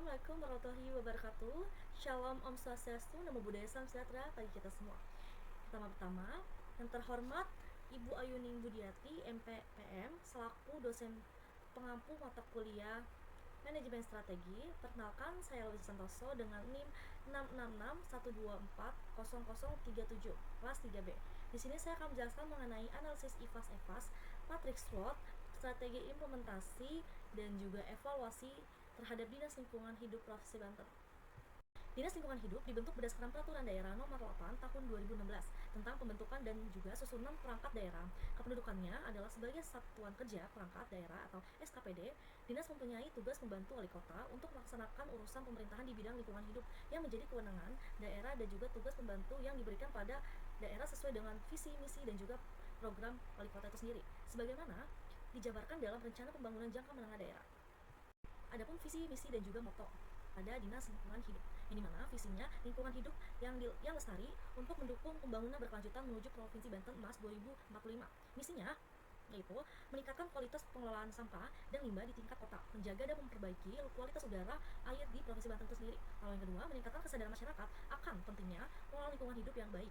Assalamualaikum warahmatullahi wabarakatuh. Shalom, Om Swastiastu, Namo Buddhaya, Salam Sejahtera bagi kita semua. Pertama-tama, yang terhormat Ibu Ayuning Budiati, MPPM, selaku dosen pengampu mata kuliah Manajemen Strategi. Perkenalkan, saya Louisa Santoso dengan NIM 66612400037, kelas 3B. Di sini saya akan menjelaskan mengenai analisis IFAS-EFAS, matriks SWOT, strategi implementasi, dan juga evaluasi terhadap Dinas Lingkungan Hidup Provinsi Banten. Dinas Lingkungan Hidup dibentuk berdasarkan Peraturan Daerah Nomor 8 Tahun 2016 tentang pembentukan dan juga susunan perangkat daerah. Kependudukannya adalah sebagai Satuan Kerja Perangkat Daerah atau SKPD. Dinas mempunyai tugas membantu wali kota untuk melaksanakan urusan pemerintahan di bidang lingkungan hidup yang menjadi kewenangan daerah dan juga tugas pembantu yang diberikan pada daerah sesuai dengan visi, misi, dan juga program wali kota itu sendiri, sebagaimana dijabarkan dalam Rencana Pembangunan Jangka Menengah Daerah. Adapun visi, misi, dan juga moto pada Dinas Lingkungan Hidup, yang dimana visinya lingkungan hidup yang lestari untuk mendukung pembangunan berkelanjutan menuju Provinsi Banten Emas 2045. Misinya yaitu meningkatkan kualitas pengelolaan sampah dan limbah di tingkat kota, menjaga dan memperbaiki kualitas udara, air di Provinsi Banten itu sendiri. Lalu yang kedua, meningkatkan kesadaran masyarakat akan pentingnya pengelolaan lingkungan hidup yang baik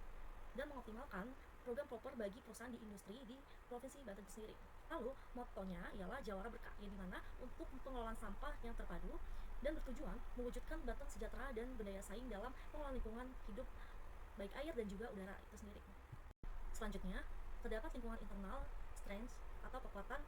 dan mengoptimalkan program proper bagi perusahaan di industri di Provinsi Banten itu sendiri. Lalu motonya ialah Jawara Berkah, yang dimana untuk pengelolaan sampah yang terpadu dan bertujuan mewujudkan Banten sejahtera dan berdaya saing dalam pengelolaan lingkungan hidup baik air dan juga udara itu sendiri. Selanjutnya, terdapat lingkungan internal, strength atau kekuatan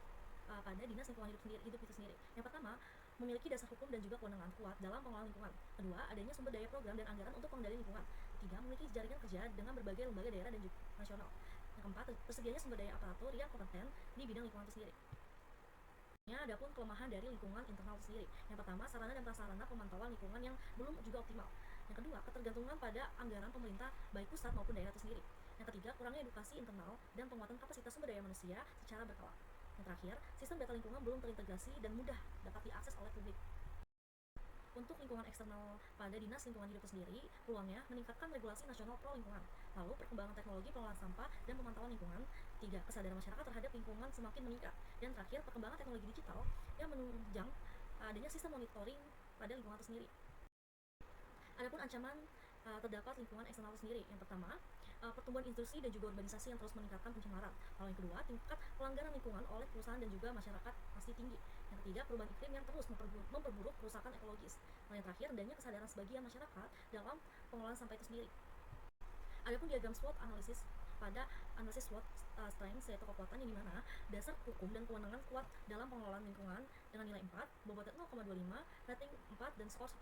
pada Dinas Lingkungan Hidup itu sendiri. Yang pertama, memiliki dasar hukum dan juga kewenangan kuat dalam pengelolaan lingkungan. Kedua, adanya sumber daya program dan anggaran untuk pengendalian lingkungan. Ketiga, memiliki jaringan kerja dengan berbagai lembaga daerah dan juga nasional. Yang keempat, tersedianya sumber daya aparatur yang kompeten di bidang lingkungan itu sendiri. Adapun kelemahan dari lingkungan internal itu sendiri. Yang pertama, sarana dan prasarana pemantauan lingkungan yang belum juga optimal. Yang kedua, ketergantungan pada anggaran pemerintah baik pusat maupun daerah itu sendiri. Yang ketiga, kurangnya edukasi internal dan penguatan kapasitas sumber daya manusia secara berkala. Yang terakhir, sistem data lingkungan belum terintegrasi dan mudah dapat diakses oleh publik. Untuk lingkungan eksternal pada Dinas Lingkungan Hidup sendiri, peluangnya meningkatkan regulasi nasional pro lingkungan, lalu perkembangan teknologi pengelolaan sampah dan pemantauan lingkungan. Tiga, kesadaran masyarakat terhadap lingkungan semakin meningkat. Dan terakhir, perkembangan teknologi digital yang menunjang adanya sistem monitoring pada lingkungan itu sendiri. Adapun ancaman terdapat lingkungan eksternal itu sendiri. Yang pertama, pertumbuhan industri dan juga urbanisasi yang terus meningkatkan pencemaran. Lalu yang kedua, tingkat pelanggaran lingkungan oleh perusahaan dan juga masyarakat masih tinggi. Yang ketiga, perubahan iklim yang terus memperburuk kerusakan ekologis. Lalu yang terakhir, adanya kesadaran sebagian masyarakat dalam pengelolaan sampah itu sendiri. Adapun diagram SWOT analisis pada analisis SWOT strength yaitu kekuatan yang dimana dasar hukum dan kewenangan kuat dalam pengelolaan lingkungan dengan nilai 4, bobot 0,25, rating 4, dan skor 1,00.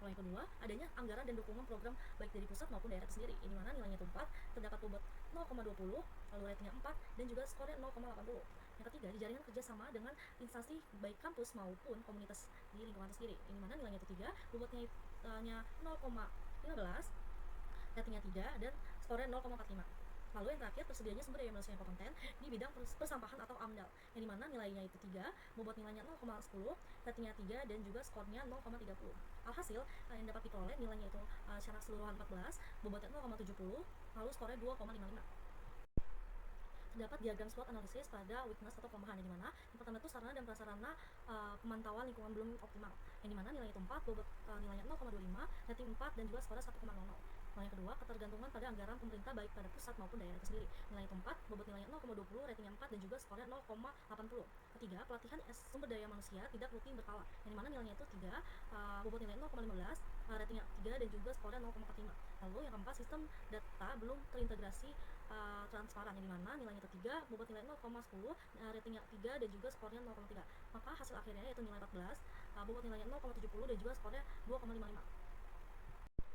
Lalu yang kedua, adanya anggaran dan dukungan program baik dari pusat maupun daerah sendiri, ini mana nilainya itu 4, terdapat bobot 0,20, lalu ratingnya 4, dan juga skornya 0,80. Yang ketiga, di jaringan kerjasama dengan instansi baik kampus maupun komunitas di lingkungan itu sendiri, ini mana nilainya itu 3, bobotnya 0,15, ratingnya 3, dan skornya 0,45. Lalu yang terakhir, tersedianya sumber daya manusia yang kompeten di bidang persampahan atau AMDAL, yang dimana nilainya itu 3, bobot nilainya 0,10, ratingnya 3, dan juga skornya 0,30. Alhasil, yang dapat diperoleh nilainya itu secara keseluruhan 14, bobotnya 0,70, lalu skornya 2,55. Terdapat diagram SWOT analisis pada weakness atau kelemahan, yang dimana yang pertama itu sarana dan prasarana pemantauan lingkungan belum optimal, yang dimana nilainya itu 4, bobot nilainya 0,25, rating 4, dan juga skornya 1,00. Lalu yang kedua, ketergantungan pada anggaran pemerintah baik pada pusat maupun daerah itu sendiri, nilainya itu 4, bobot nilainya 0,20, ratingnya 4, dan juga skornya 0,80. Ketiga, pelatihan sumber daya manusia tidak rutin berkala, yang dimana nilainya itu 3, bobot nilainya 0,15, ratingnya 3, dan juga skornya 0,45. Lalu yang keempat, sistem data belum terintegrasi transparan, yang dimana nilainya itu 3, bobot nilai 0,10, ratingnya 3, dan juga skornya 0,3. Maka hasil akhirnya yaitu nilai 14, bobot nilainya 0,70, dan juga skornya 2,55.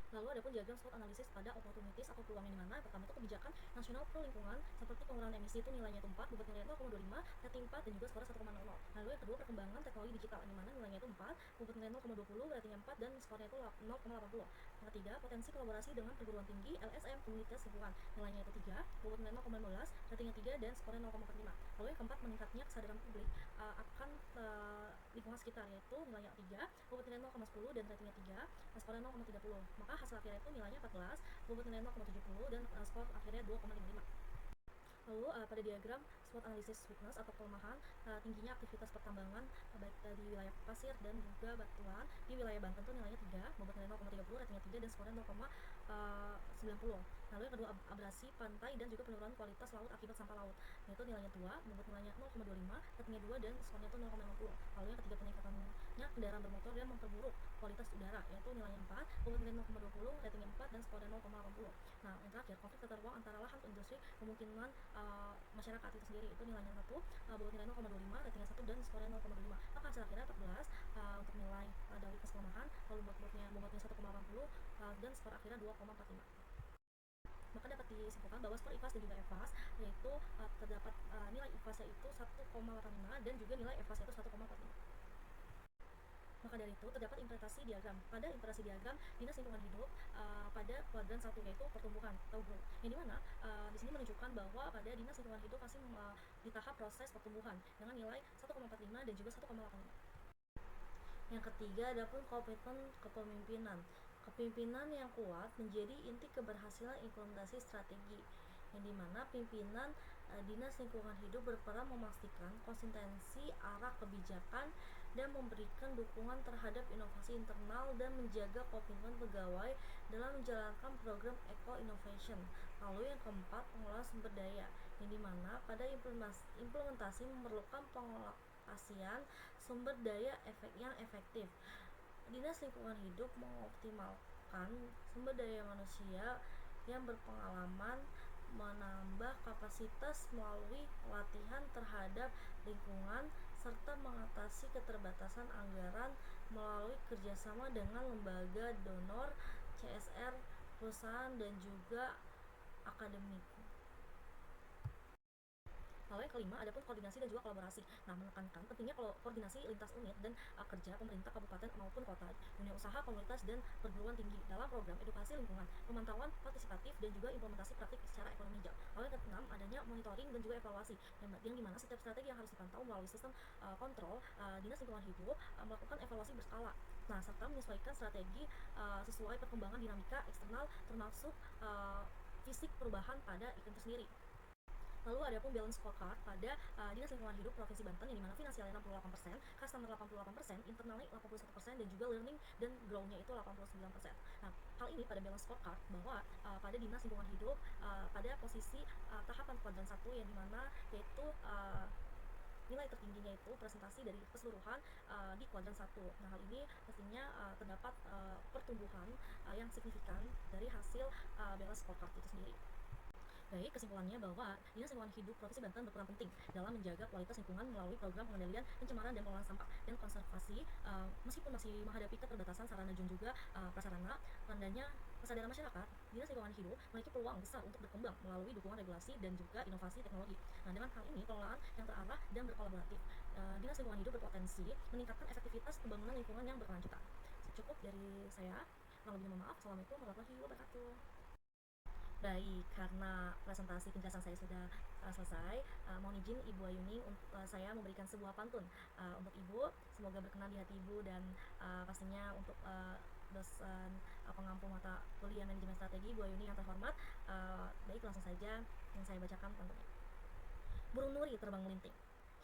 Lalu adapun diagram SWOT analisis pada opportunities atau peluang, yang dimana pertama itu kebijakan nasional pro lingkungan seperti pengurangan emisi itu nilainya itu 4, bobot nilainya 0,25, rating 4, dan juga skor 1,00. Lalu yang kedua, perkembangan teknologi digital, yang dimana nilainya itu 4, bobot nilainya 0,20, ratingnya 4, dan skornya itu 0,80. Yang ketiga, potensi kolaborasi dengan perguruan tinggi LSM komunitas lingkungan, nilainya itu 3, bobot nilainya 0,15, ratingnya 3, dan skornya 0,45. Lalu yang keempat, meningkatnya kesadaran publik akan lingkungan sekitar, yaitu nilainya 3, bobot nilainya 0,10, dan ratingnya 3, dan skornya 0,30. Maka hasil akhirnya itu nilainya 14, bobot nilainya 0,70, dan skor akhirnya 2,55. Lalu pada diagram SWOT analysis weakness atau kelemahan, tingginya aktivitas pertambangan baik di wilayah pasir dan juga batuan. Di wilayah Banten tuh nilainya 3, bobot nilai 0,30, ratingnya 3 dan skornya 0,90. Lalu yang kedua abrasi pantai dan juga penurunan kualitas laut akibat sampah laut. Yaitu nilainya 2, bobot nilainya 0,25, ratingnya 2 dan skornya tuh 0,50. Lalu yang ketiga peningkatannya kendaraan bermotor dan memperburuk kualitas udara, yaitu nilainya 4, bobot nilai 0,20, ratingnya 4 dan skornya 0,80. Nah, yang terakhir konflik tata ruang antara lahan industri kemungkinan masyarakat itu sendiri, itu nilainya 1, bobot nilai 0,25, ratingnya 1 dan skornya 0,25. Maka hasil akhirnya 14 untuk nilai dari kelemahan, lalu bobotnya 1,80 dan skor akhirnya 2,45. Maka dapat disimpulkan bahwa skor IFAS dan juga EFAS yaitu terdapat nilai IFAS yaitu 1,85 dan juga nilai EFAS yaitu 1,45. Maka dari itu terdapat interpretasi diagram. Pada interpretasi diagram dinas lingkungan hidup pada kuadran 1 yaitu pertumbuhan atau growth. Yang dimana di sini menunjukkan bahwa pada dinas lingkungan hidup masih di tahap proses pertumbuhan dengan nilai 1,45 dan juga 1,85. Yang ketiga adapun komitmen kepemimpinan. Kepemimpinan yang kuat menjadi inti keberhasilan implementasi strategi, yang dimana pimpinan dinas lingkungan hidup berperan memastikan konsistensi arah kebijakan dan memberikan dukungan terhadap inovasi internal dan menjaga komitmen pegawai dalam menjalankan program Eco Innovation. Lalu yang keempat pengelolaan sumber daya, yang dimana pada implementasi memerlukan pengalokasian sumber daya yang efektif. Dinas lingkungan hidup mengoptimalkan sumber daya manusia yang berpengalaman, menambah kapasitas melalui pelatihan terhadap lingkungan, serta mengatasi keterbatasan anggaran melalui kerjasama dengan lembaga donor, CSR, perusahaan, dan juga akademik. Lalu yang kelima adapun koordinasi dan juga kolaborasi. Nah, menekankan pentingnya koordinasi lintas unit dan kerja pemerintah kabupaten maupun kota, dunia usaha, komunitas, dan perguruan tinggi dalam program edukasi lingkungan, pemantauan partisipatif, dan juga implementasi praktik secara ekonomi hijau. Lalu yang keenam adanya monitoring dan juga evaluasi, yang dimana setiap strategi yang harus dipantau melalui sistem kontrol dinas lingkungan hidup melakukan evaluasi berskala. Nah, serta menyesuaikan strategi sesuai perkembangan dinamika eksternal termasuk fisik perubahan pada iklim itu sendiri. Lalu ada pun balance scorecard pada Dinas Lingkungan Hidup Provinsi Banten, yang dimana finansialnya 68%, customer 88%, internalnya 81%, dan juga learning dan grow-nya itu 89%. Nah, hal ini pada balance scorecard bahwa pada Dinas Lingkungan Hidup pada posisi tahapan kuadran 1, yang dimana yaitu nilai tertingginya itu presentasi dari keseluruhan di kuadran 1. Nah, hal ini pastinya terdapat pertumbuhan yang signifikan dari hasil balance scorecard itu sendiri. Baik, kesimpulannya bahwa Dinas Lingkungan Hidup Provinsi Banten berperan penting dalam menjaga kualitas lingkungan melalui program pengendalian pencemaran dan pengelolaan sampah dan konservasi, meskipun masih menghadapi keterbatasan sarana dan juga prasarana. Rendahnya kesadaran masyarakat, Dinas Lingkungan Hidup memiliki peluang besar untuk berkembang melalui dukungan regulasi dan juga inovasi teknologi. Nah, dengan hal ini pengelolaan yang terarah dan berkolaboratif, Dinas Lingkungan Hidup berpotensi meningkatkan efektivitas pembangunan lingkungan yang berkelanjutan. Cukup dari saya. Kurang lebihnya mohon maaf. Assalamualaikum warahmatullahi wabarakatuh. Baik, karena presentasi penjelasan saya sudah selesai, mohon izin Ibu Ayuning untuk saya memberikan sebuah pantun untuk Ibu. Semoga berkenan di hati Ibu dan pastinya untuk dosen pengampu mata kuliah manajemen strategi Ibu Ayuning yang terhormat. Baik, langsung saja yang saya bacakan pantunnya. Burung nuri terbang melinting,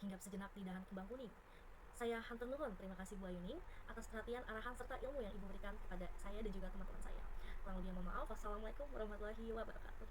hinggap sejenak di dahan kembang kuning. Saya hantur nuhun terima kasih Bu Ayuning atas perhatian, arahan, serta ilmu yang Ibu berikan kepada saya dan juga teman-teman saya. Kurang lebihnya mohon maaf. Wassalamualaikum warahmatullahi wabarakatuh.